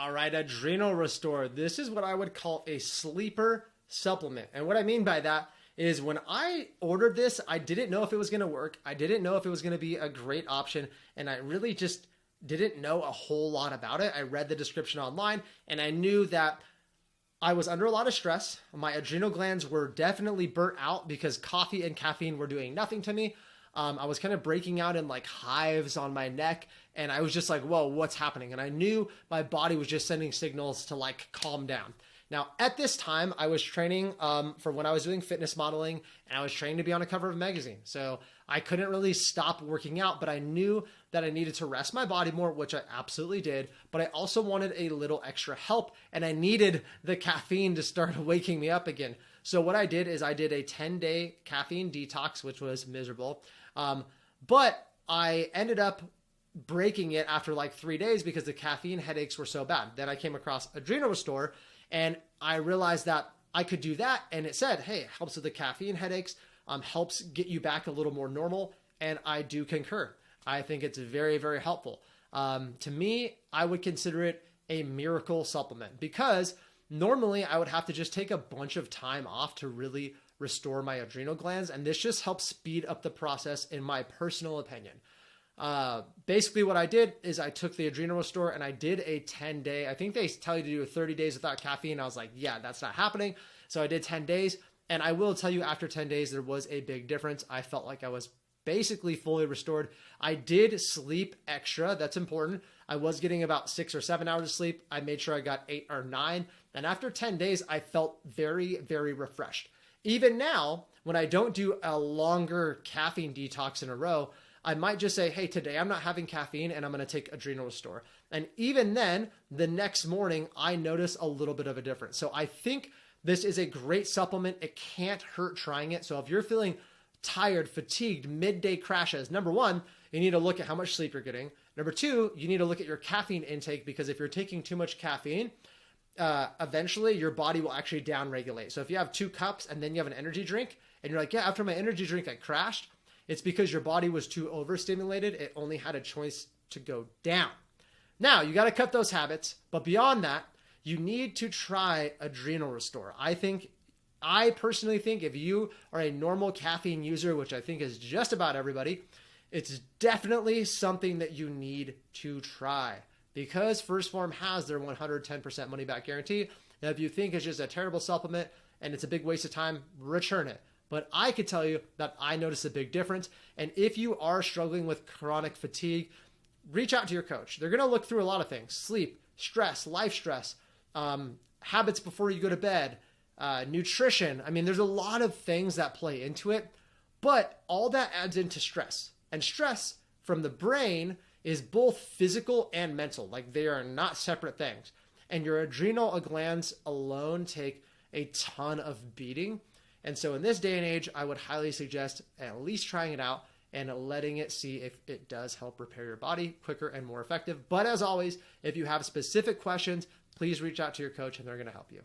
All right, Adrenal Restore. This is what I would call a sleeper supplement. And what I mean by that is when I ordered this, I didn't know if it was going to work. I didn't know if it was going to be a great option. And I really just didn't know a whole lot about it. I read the description online and I knew that I was under a lot of stress. My adrenal glands were definitely burnt out because coffee and caffeine were doing nothing to me. I was kind of breaking out in like hives on my neck and I was just like, whoa, what's happening? And I knew my body was just sending signals to like calm down. Now, at this time, I was training for when I was doing fitness modeling and I was training to be on a cover of a magazine. So I couldn't really stop working out, but I knew that I needed to rest my body more, which I absolutely did. But I also wanted a little extra help and I needed the caffeine to start waking me up again. So what I did is I did a 10-day caffeine detox, which was miserable. But I ended up breaking it after like 3 days because the caffeine headaches were so bad. Then I came across Adrenal Restore and I realized that I could do that. And it said, hey, it helps with the caffeine headaches, helps get you back a little more normal. And I do concur. I think it's very, very helpful. To me, I would consider it a miracle supplement because normally I would have to just take a bunch of time off to really restore my adrenal glands. And this just helps speed up the process in my personal opinion. Basically what I did is I took the Adrenal Restore and I did a 10-day, I think they tell you to do 30 days without caffeine. I was like, yeah, that's not happening. So I did 10 days and I will tell you after 10 days, there was a big difference. I felt like I was basically fully restored. I did sleep extra. That's important. I was getting about 6 or 7 hours of sleep. I made sure I got 8 or 9. And after 10 days, I felt very, very refreshed. Even now, when I don't do a longer caffeine detox in a row, I might just say, hey, today I'm not having caffeine and I'm going to take Adrenal Restore. And even then, the next morning, I notice a little bit of a difference. So I think this is a great supplement. It can't hurt trying it. So if you're feeling tired, fatigued, midday crashes, number one, you need to look at how much sleep you're getting. Number two, you need to look at your caffeine intake because if you're taking too much caffeine, eventually your body will actually downregulate. So if you have 2 cups and then you have an energy drink and you're like, yeah, after my energy drink, I crashed. It's because your body was too overstimulated. It only had a choice to go down. Now, you got to cut those habits. But beyond that, you need to try Adrenal Restore. I personally think if you are a normal caffeine user, which I think is just about everybody, it's definitely something that you need to try because First Form has their 110% money back guarantee. Now, if you think it's just a terrible supplement and it's a big waste of time, return it. But I could tell you that I notice a big difference. And if you are struggling with chronic fatigue, reach out to your coach. They're going to look through a lot of things: sleep, stress, life stress, habits before you go to bed, nutrition. I mean, there's a lot of things that play into it, but all that adds into stress. And stress from the brain is both physical and mental. Like they are not separate things. And your adrenal glands alone take a ton of beating. And so in this day and age, I would highly suggest at least trying it out and letting it see if it does help repair your body quicker and more effective. But as always, if you have specific questions, please reach out to your coach and they're going to help you.